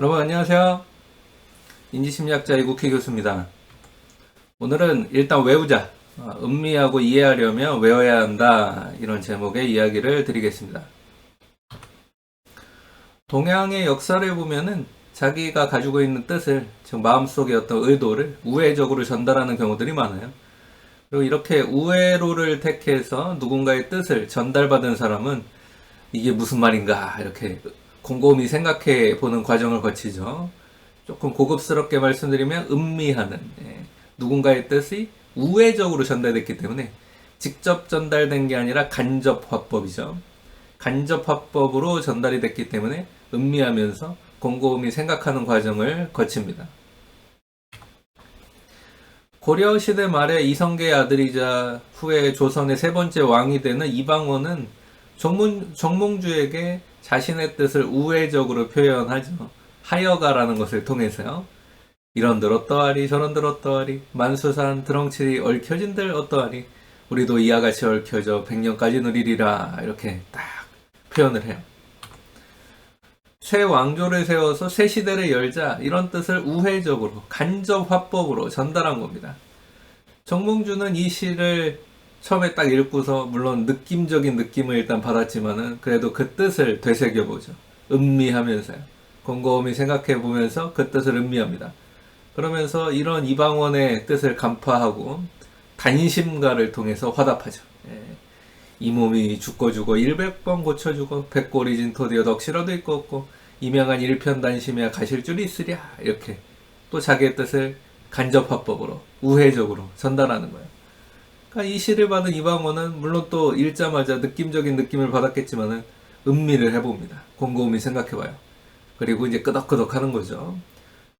여러분 안녕하세요. 인지심리학자 이국희 교수입니다. 오늘은 일단 외우자. 음미하고 이해하려면 외워야 한다. 이런 제목의 이야기를 드리겠습니다. 동양의 역사를 보면은 자기가 가지고 있는 뜻을, 즉 마음속의 어떤 의도를 우회적으로 전달하는 경우들이 많아요. 그리고 이렇게 우회로를 택해서 누군가의 뜻을 전달받은 사람은 이게 무슨 말인가 이렇게 곰곰이 생각해 보는 과정을 거치죠. 조금 고급스럽게 말씀드리면 음미하는, 누군가의 뜻이 우회적으로 전달됐기 때문에 직접 전달된 게 아니라 간접 화법이죠. 간접 화법으로 전달이 됐기 때문에 음미하면서 곰곰이 생각하는 과정을 거칩니다. 고려시대 말에 이성계의 아들이자 후에 조선의 세 번째 왕이 되는 이방원은 정몽주에게 자신의 뜻을 우회적으로 표현하죠. 하여가라는 것을 통해서요. 이런들 어떠하리 저런들 어떠하리 만수산 드렁칠이 얽혀진들 어떠하리 우리도 이와 같이 얽혀져 100년까지 누리리라 이렇게 딱 표현을 해요. 새 왕조를 세워서 새 시대를 열자 이런 뜻을 우회적으로 간접 화법으로 전달한 겁니다. 정몽주는 이 시를 처음에 딱 읽고서 물론 느낌적인 느낌을 일단 받았지만은 그래도 그 뜻을 되새겨보죠. 음미하면서요. 곰곰이 생각해보면서 그 뜻을 음미합니다. 그러면서 이런 이방원의 뜻을 간파하고 단심가를 통해서 화답하죠. 이 몸이 죽고 100번 고쳐주고 백골이 진토되어 덕시라도 있고 없고 이명한 일편단심이야 가실 줄이 있으랴 이렇게 또 자기의 뜻을 간접화법으로 우회적으로 전달하는 거예요. 그러니까 이 시를 받은 이방원은 물론 또 읽자마자 느낌적인 느낌을 받았겠지만은 음미를 해봅니다. 곰곰이 생각해봐요. 그리고 이제 끄덕끄덕 하는 거죠.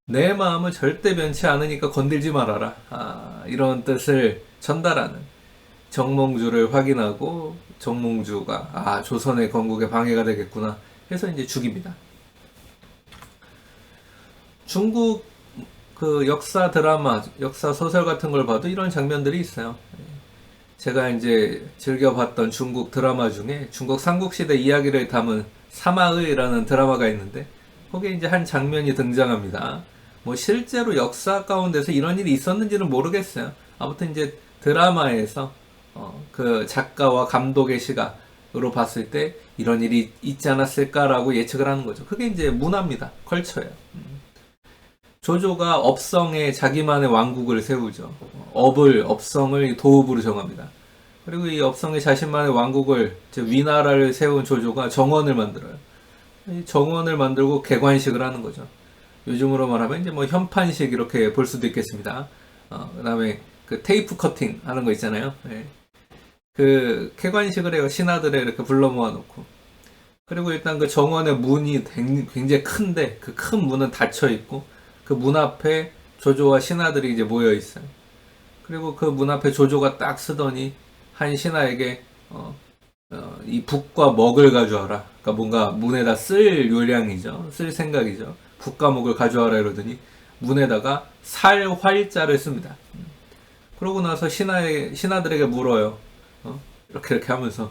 내 마음은 절대 변치 않으니까 건들지 말아라. 이런 뜻을 전달하는 정몽주를 확인하고 정몽주가 조선의 건국에 방해가 되겠구나 해서 이제 죽입니다. 중국 그 역사 드라마, 역사 소설 같은 걸 봐도 이런 장면들이 있어요. 제가 이제 즐겨봤던 중국 드라마 중에 중국 삼국시대 이야기를 담은 사마의라는 드라마가 있는데 거기에 이제 한 장면이 등장합니다. 뭐 실제로 역사 가운데서 이런 일이 있었는지는 모르겠어요. 아무튼 이제 드라마에서 그 작가와 감독의 시각으로 봤을 때 이런 일이 있지 않았을까라고 예측을 하는 거죠. 그게 이제 문화입니다. 컬처예요. 조조가 업성에 자기만의 왕국을 세우죠. 업성을 도읍으로 정합니다. 그리고 이 업성에 자신만의 왕국을, 즉 위나라를 세운 조조가 정원을 만들어요. 이 정원을 만들고 개관식을 하는 거죠. 요즘으로 말하면 이제 뭐 현판식 이렇게 볼 수도 있겠습니다. 그 다음에 그 테이프 커팅 하는 거 있잖아요. 그 개관식을 해요. 신하들을 이렇게 불러 모아놓고. 그리고 일단 그 정원의 문이 굉장히 큰데 그 큰 문은 닫혀 있고 그 문 앞에 조조와 신하들이 이제 모여 있어요. 그리고 그 문 앞에 조조가 딱 서더니 한 신하에게 이 북과 먹을 가져와라. 그러니까 뭔가 문에다 쓸 요량이죠. 쓸 생각이죠. 북과 먹을 가져와라 이러더니 문에다가 살 활자를 씁니다. 그러고 나서 신하들에게 물어요. 이렇게 하면서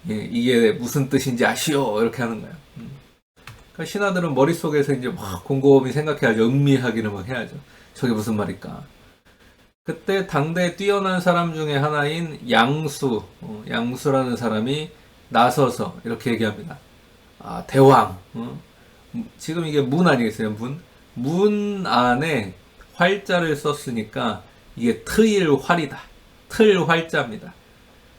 이게 무슨 뜻인지 아시오 이렇게 하는 거예요. 그러니까 신하들은 머릿속에서 이제 막 곰곰이 생각해야죠. 음미하기를 막 해야죠. 저게 무슨 말일까? 그때 당대에 뛰어난 사람 중에 하나인 양수라는 사람이 나서서 이렇게 얘기합니다. 대왕. 지금 이게 문 아니겠어요? 문 안에 활자를 썼으니까 이게 트일활이다. 틀활자입니다.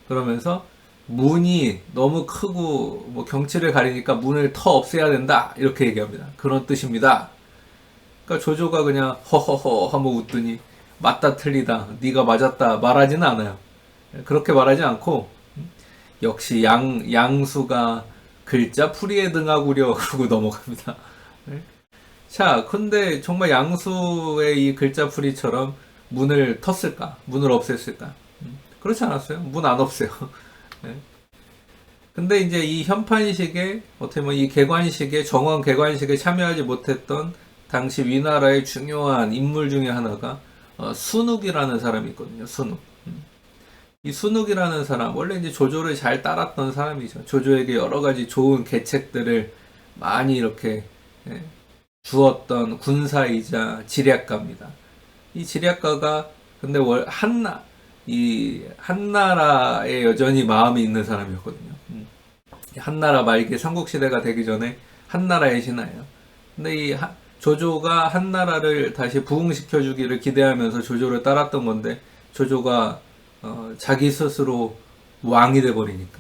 그러면서 문이 너무 크고 뭐 경치를 가리니까 문을 없애야 된다 이렇게 얘기합니다. 그런 뜻입니다. 그러니까 조조가 그냥 허허허 하고 웃더니 맞다 틀리다 네가 맞았다 말하지는 않아요. 그렇게 말하지 않고 역시 양수가 글자 풀이에 등하구려 그러고 넘어갑니다. 자, 근데 정말 양수의 이 글자 풀이처럼 문을 텄을까? 문을 없앴을까? 그렇지 않았어요. 문 안 없애요. 네. 근데 이제 이 현판식에 어떻게 보면 이 개관식에 정원 개관식에 참여하지 못했던 당시 위나라의 중요한 인물 중에 하나가 순욱이라는 사람이 있거든요. 순욱. 이 순욱이라는 사람 원래 이제 조조를 잘 따랐던 사람이죠. 조조에게 여러 가지 좋은 계책들을 많이 이렇게 주었던 군사이자 지략가입니다. 이 지략가가 근데 이 한나라에 여전히 마음이 있는 사람이었거든요. 한나라 말기 삼국시대가 되기 전에 한나라의 신하예요. 근데 조조가 한나라를 다시 부흥시켜주기를 기대하면서 조조를 따랐던 건데, 조조가 자기 스스로 왕이 돼버리니까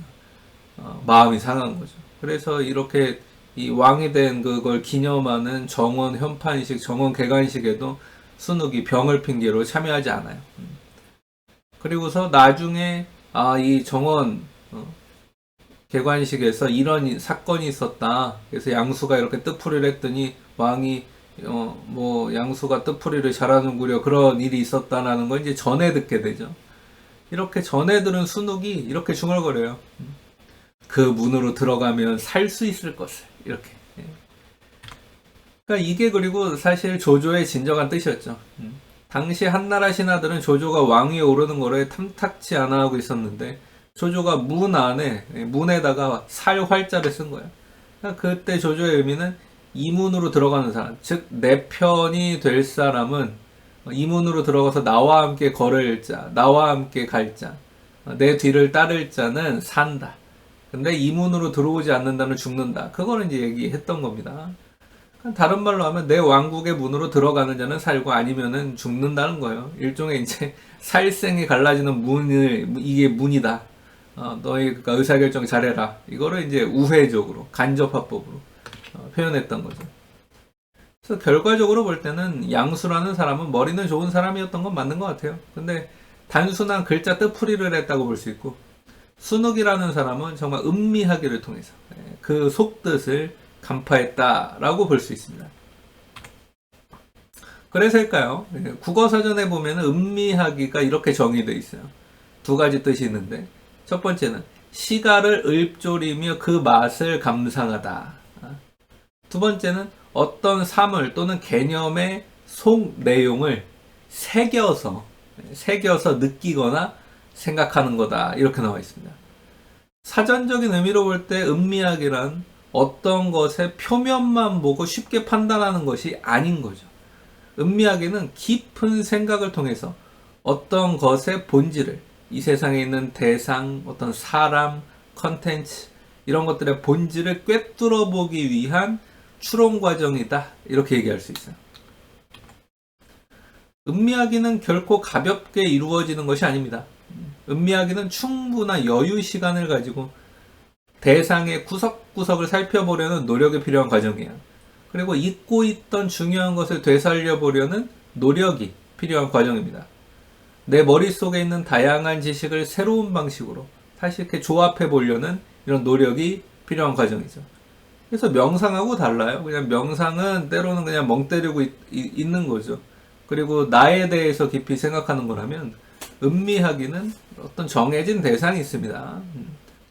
마음이 상한 거죠. 그래서 이렇게 이 왕이 된 그걸 기념하는 정원 현판식, 정원 개관식에도 순욱이 병을 핑계로 참여하지 않아요. 그리고서 나중에 이 정원 개관식에서 이런 사건이 있었다. 그래서 양수가 이렇게 뜻풀이를 했더니 왕이 뭐 양수가 뜻풀이를 잘하는구려, 그런 일이 있었다라는 걸 이제 전해 듣게 되죠. 이렇게 전해 들은 순욱이 이렇게 중얼거려요. 그 문으로 들어가면 살 수 있을 것을, 이렇게. 그러니까 이게 그리고 사실 조조의 진정한 뜻이었죠. 당시 한나라 신하들은 조조가 왕위에 오르는 거를 탐탁치 않아 하고 있었는데, 조조가 문에다가 살 활자를 쓴 거예요. 그러니까 그때 조조의 의미는 이 문으로 들어가는 사람, 즉 내 편이 될 사람은 이 문으로 들어가서 나와 함께 걸을 자, 나와 함께 갈 자, 내 뒤를 따를 자는 산다. 근데 이 문으로 들어오지 않는다는 죽는다. 그거는 이제 얘기했던 겁니다. 다른 말로 하면 내 왕국의 문으로 들어가는 자는 살고 아니면은 죽는다는 거예요. 일종의 이제 살생이 갈라지는 이게 문이다. 너희 그러니까 의사결정 잘해라. 이거를 이제 우회적으로 간접화법으로 표현했던 거죠. 그래서 결과적으로 볼 때는 양수라는 사람은 머리는 좋은 사람이었던 건 맞는 것 같아요. 근데 단순한 글자 뜻풀이를 했다고 볼 수 있고, 순욱이라는 사람은 정말 음미하기를 통해서 그 속뜻을 간파했다라고 볼 수 있습니다. 그래서일까요? 국어사전에 보면 음미하기가 이렇게 정의되어 있어요. 두 가지 뜻이 있는데, 첫 번째는 시가를 읊조리며 그 맛을 감상하다. 두 번째는 어떤 사물 또는 개념의 속 내용을 새겨서 느끼거나 생각하는 거다. 이렇게 나와 있습니다. 사전적인 의미로 볼 때 음미학이란 어떤 것의 표면만 보고 쉽게 판단하는 것이 아닌 거죠. 음미하기는 깊은 생각을 통해서 어떤 것의 본질을, 이 세상에 있는 대상, 어떤 사람, 컨텐츠, 이런 것들의 본질을 꿰뚫어 보기 위한 추론 과정이다. 이렇게 얘기할 수 있어요. 음미하기는 결코 가볍게 이루어지는 것이 아닙니다. 음미하기는 충분한 여유 시간을 가지고 대상의 구석구석을 살펴보려는 노력이 필요한 과정이에요. 그리고 잊고 있던 중요한 것을 되살려보려는 노력이 필요한 과정입니다. 내 머릿속에 있는 다양한 지식을 새로운 방식으로 다시 이렇게 조합해 보려는 이런 노력이 필요한 과정이죠. 그래서 명상하고 달라요. 그냥 명상은 때로는 그냥 멍 때리고 있는 거죠. 그리고 나에 대해서 깊이 생각하는 거라면, 음미하기는 어떤 정해진 대상이 있습니다.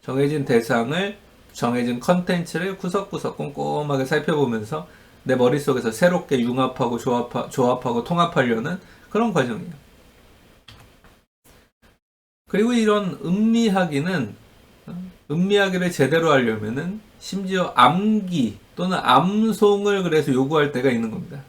정해진 대상을, 정해진 컨텐츠를 구석구석 꼼꼼하게 살펴보면서 내 머릿속에서 새롭게 융합하고 조합하고 통합하려는 그런 과정이에요. 그리고 이런 음미하기를 제대로 하려면은 심지어 암기 또는 암송을 그래서 요구할 때가 있는 겁니다.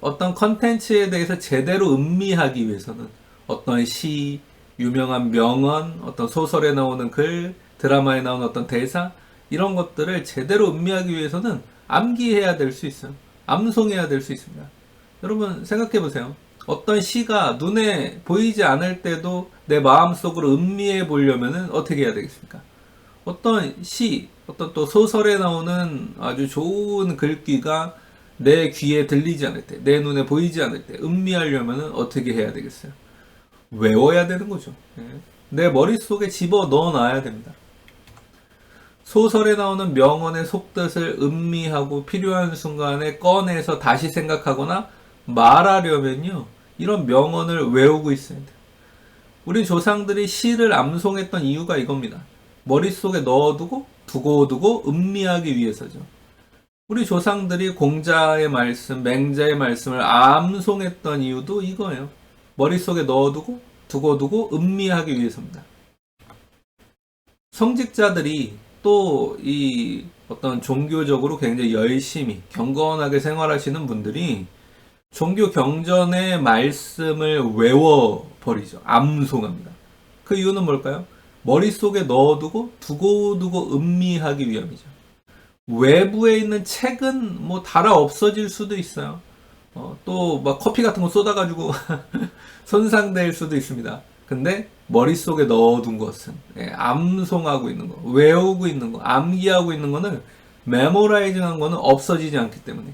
어떤 컨텐츠에 대해서 제대로 음미하기 위해서는 어떤 시, 유명한 명언, 어떤 소설에 나오는 글, 드라마에 나오는 어떤 대사, 이런 것들을 제대로 음미하기 위해서는 암기해야 될 수 있어요. 암송해야 될 수 있습니다. 여러분 생각해 보세요. 어떤 시가 눈에 보이지 않을 때도 내 마음속으로 음미해 보려면 어떻게 해야 되겠습니까? 어떤 시, 어떤 또 소설에 나오는 아주 좋은 글귀가 내 귀에 들리지 않을 때, 내 눈에 보이지 않을 때 음미하려면 어떻게 해야 되겠어요? 외워야 되는 거죠. 내 머릿속에 집어 넣어 놔야 됩니다. 소설에 나오는 명언의 속뜻을 음미하고 필요한 순간에 꺼내서 다시 생각하거나 말하려면요, 이런 명언을 외우고 있어야 돼요. 우리 조상들이 시를 암송했던 이유가 이겁니다. 머릿속에 넣어두고 두고두고 음미하기 위해서죠. 우리 조상들이 공자의 말씀, 맹자의 말씀을 암송했던 이유도 이거예요. 머릿속에 넣어두고 두고두고 음미하기 위해서입니다. 성직자들이 또 이 어떤 종교적으로 굉장히 열심히 경건하게 생활하시는 분들이 종교 경전의 말씀을 외워버리죠. 암송합니다. 그 이유는 뭘까요? 머릿속에 넣어두고 두고두고 음미하기 위함이죠. 외부에 있는 책은 뭐 달아 없어질 수도 있어요. 또 막 커피 같은 거 쏟아가지고 손상될 수도 있습니다. 근데 머릿속에 넣어둔 것은 암송하고 있는 거, 외우고 있는 거, 암기하고 있는 거는 메모라이징한 거는 없어지지 않기 때문에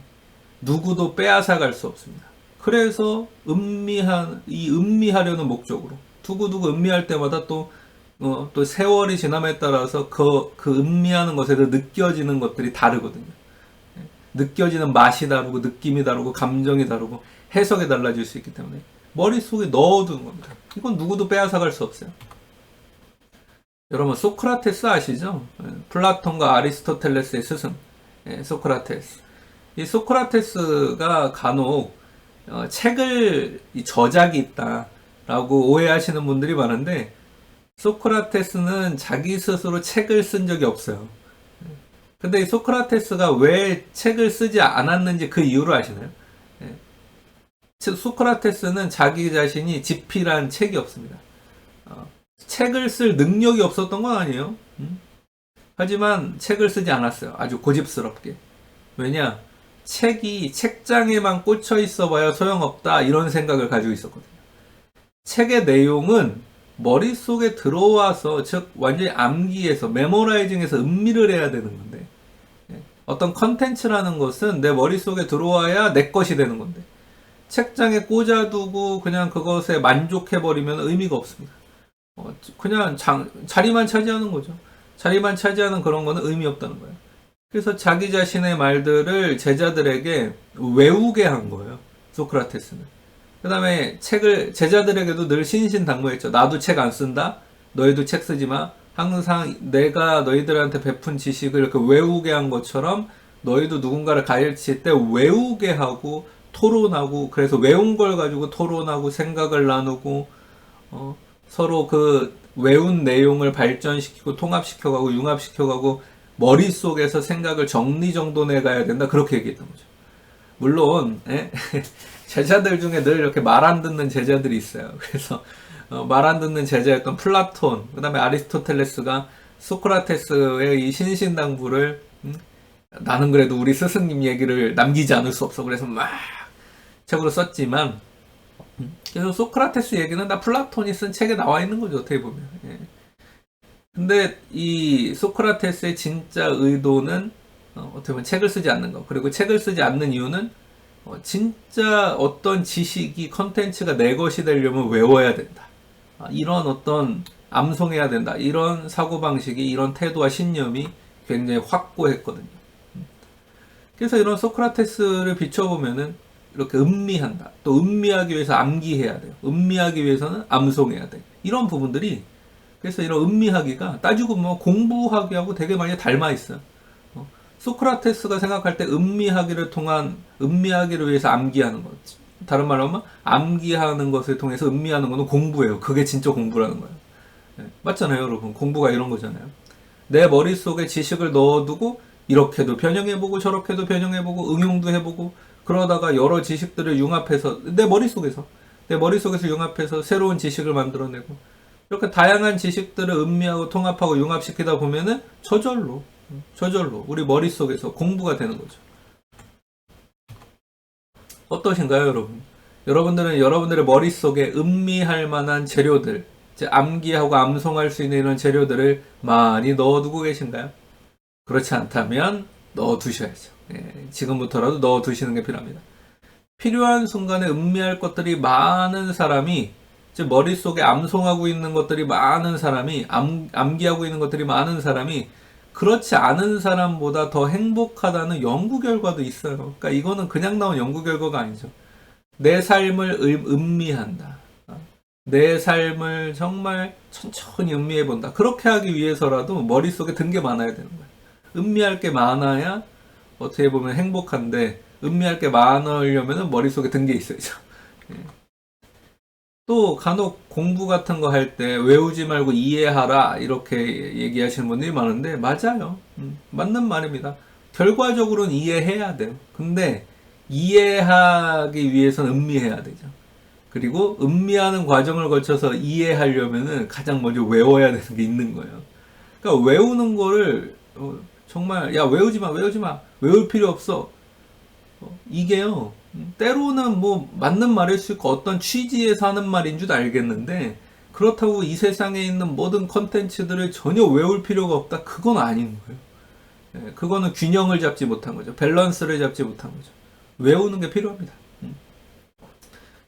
누구도 빼앗아갈 수 없습니다. 그래서 음미하려는 목적으로 두고두고 음미할 때마다 또 세월이 지남에 따라서 그 음미하는 것에서 느껴지는 것들이 다르거든요. 느껴지는 맛이 다르고 느낌이 다르고 감정이 다르고 해석이 달라질 수 있기 때문에 머릿속에 넣어두는 겁니다. 이건 누구도 빼앗아갈 수 없어요. 여러분 소크라테스 아시죠? 플라톤과 아리스토텔레스의 스승 소크라테스. 이 소크라테스가 간혹 책을 저작이 있다라고 오해하시는 분들이 많은데 소크라테스는 자기 스스로 책을 쓴 적이 없어요. 근데 이 소크라테스가 왜 책을 쓰지 않았는지 그 이유를 아시나요? 소크라테스는 자기 자신이 집필한 책이 없습니다. 책을 쓸 능력이 없었던 건 아니에요. 하지만 책을 쓰지 않았어요. 아주 고집스럽게. 왜냐? 책이 책장에만 꽂혀 있어 봐야 소용없다 이런 생각을 가지고 있었거든요. 책의 내용은 머릿속에 들어와서 즉 완전히 암기해서 메모라이징해서 음미를 해야 되는 건데 어떤 컨텐츠라는 것은 내 머릿속에 들어와야 내 것이 되는 건데 책장에 꽂아두고 그냥 그것에 만족해버리면 의미가 없습니다. 그냥 자리만 차지하는 거죠. 자리만 차지하는 그런 거는 의미 없다는 거예요. 그래서 자기 자신의 말들을 제자들에게 외우게 한 거예요. 소크라테스는. 그 다음에 제자들에게도 늘 신신당부했죠. 나도 책 안 쓴다. 너희도 책 쓰지 마. 항상 내가 너희들한테 베푼 지식을 이렇게 외우게 한 것처럼 너희도 누군가를 가르칠 때 외우게 하고 토론하고 그래서 외운 걸 가지고 토론하고 생각을 나누고 서로 그 외운 내용을 발전시키고 통합시켜가고 융합시켜가고 머릿속에서 생각을 정리정돈해 가야 된다. 그렇게 얘기했던 거죠. 물론 제자들 중에 늘 이렇게 말 안 듣는 제자들이 있어요. 그래서 말 안 듣는 제자였던 플라톤, 그 다음에 아리스토텔레스가 소크라테스의 이 신신당부를 나는 그래도 우리 스승님 얘기를 남기지 않을 수 없어. 그래서 막 책으로 썼지만 그래서 소크라테스 얘기는 다 플라톤이 쓴 책에 나와 있는 거죠. 어떻게 보면. 근데 이 소크라테스의 진짜 의도는 어떻게 보면 책을 쓰지 않는 거. 그리고 책을 쓰지 않는 이유는 진짜 어떤 지식이 컨텐츠가 내 것이 되려면 외워야 된다. 이런 어떤 암송해야 된다. 이런 사고방식이 이런 태도와 신념이 굉장히 확고했거든요. 그래서 이런 소크라테스를 비춰보면은 이렇게 음미한다. 또 음미하기 위해서 암기해야 돼요. 음미하기 위해서는 암송해야 돼. 이런 부분들이 그래서 이런 음미하기가 따지고 보면 공부하기하고 되게 많이 닮아 있어요. 소크라테스가 생각할 때 음미하기를 위해서 암기하는 것. 다른 말로 하면 암기하는 것을 통해서 음미하는 것은 공부예요. 그게 진짜 공부라는 거예요. 맞잖아요, 여러분. 공부가 이런 거잖아요. 내 머릿속에 지식을 넣어두고 이렇게도 변형해보고 저렇게도 변형해보고 응용도 해보고 그러다가 여러 지식들을 융합해서 내 머릿속에서 융합해서 새로운 지식을 만들어내고 이렇게 다양한 지식들을 음미하고 통합하고 융합시키다 보면은 저절로 우리 머릿속에서 공부가 되는 거죠. 어떠신가요, 여러분? 여러분들은 여러분들의 머릿속에 음미할 만한 재료들, 암기하고 암송할 수 있는 이런 재료들을 많이 넣어두고 계신가요? 그렇지 않다면 넣어두셔야죠. 지금부터라도 넣어두시는 게 필요합니다. 필요한 순간에 음미할 것들이 많은 사람이, 즉 머릿속에 암송하고 있는 것들이 많은 사람이, 암기하고 있는 것들이 많은 사람이 그렇지 않은 사람보다 더 행복하다는 연구 결과도 있어요. 그러니까 이거는 그냥 나온 연구 결과가 아니죠. 내 삶을 음미한다. 내 삶을 정말 천천히 음미해본다. 그렇게 하기 위해서라도 머릿속에 든 게 많아야 되는 거예요. 음미할 게 많아야 어떻게 보면 행복한데 음미할 게 많으려면 머릿속에 든 게 있어야죠. 또 간혹 공부 같은 거 할 때 외우지 말고 이해하라 이렇게 얘기하시는 분들이 많은데 맞아요. 맞는 말입니다. 결과적으로는 이해해야 돼요. 근데 이해하기 위해서는 음미해야 되죠. 그리고 음미하는 과정을 거쳐서 이해하려면은 가장 먼저 외워야 되는 게 있는 거예요. 그러니까 외우는 거를 정말 야 외우지 마, 외우지 마, 외울 필요 없어. 이게요. 때로는 뭐 맞는 말일 수 있고 어떤 취지에서 하는 말인 줄 알겠는데 그렇다고 이 세상에 있는 모든 컨텐츠들을 전혀 외울 필요가 없다. 그건 아닌 거예요. 그거는 균형을 잡지 못한 거죠. 밸런스를 잡지 못한 거죠. 외우는 게 필요합니다.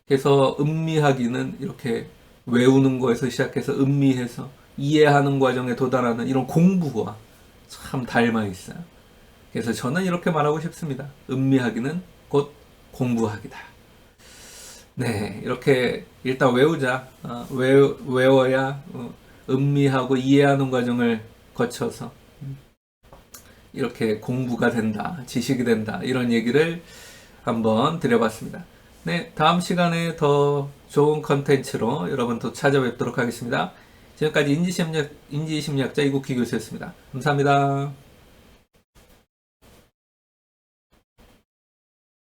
그래서 음미하기는 이렇게 외우는 거에서 시작해서 음미해서 이해하는 과정에 도달하는 이런 공부와 참 닮아 있어요. 그래서 저는 이렇게 말하고 싶습니다. 음미하기는 곧 공부하기다. 네, 이렇게 일단 외우자. 외워야 음미하고 이해하는 과정을 거쳐서 이렇게 공부가 된다, 지식이 된다, 이런 얘기를 한번 드려봤습니다. 네, 다음 시간에 더 좋은 컨텐츠로 여러분 또 찾아뵙도록 하겠습니다. 지금까지 인지심리학자 이국희 교수였습니다. 감사합니다.